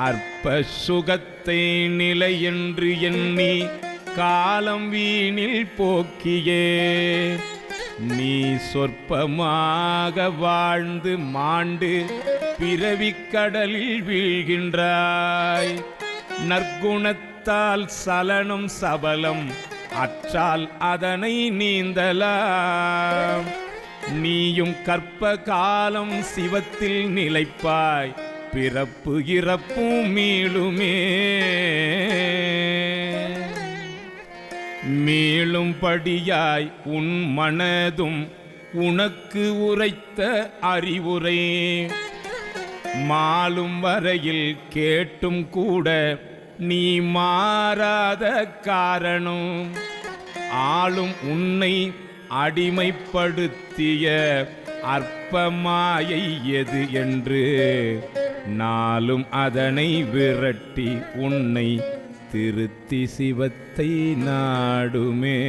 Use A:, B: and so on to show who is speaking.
A: அற்ப சுகத்தை நிலை என்று எண்ணி காலம் வீணில் போக்கியே நீ சொற்பமாக வாழ்ந்து மாண்டு பிறவிக் கடலில் வீழ்கின்றாய். நற்குணத்தால் சலனம் சபலம் அற்றால் அதனை நீந்தலாம். நீயும் கற்ப காலம் சிவத்தில் நிலைப்பாய், பிறப்பு இறப்பும் மீளுமே. மீளும்படியாய் உன் மனதும் உனக்கு உரைத்த அறிவுரை மாலும் வரையில் கேட்டும் கூட நீ மாறாத காரணம். ஆளும் உன்னை அடிமைப்படுத்திய அற்பமாயை எது என்று நாளும் அதனை விரட்டி உன்னை திருத்தி சிவத்தை நாடுமே.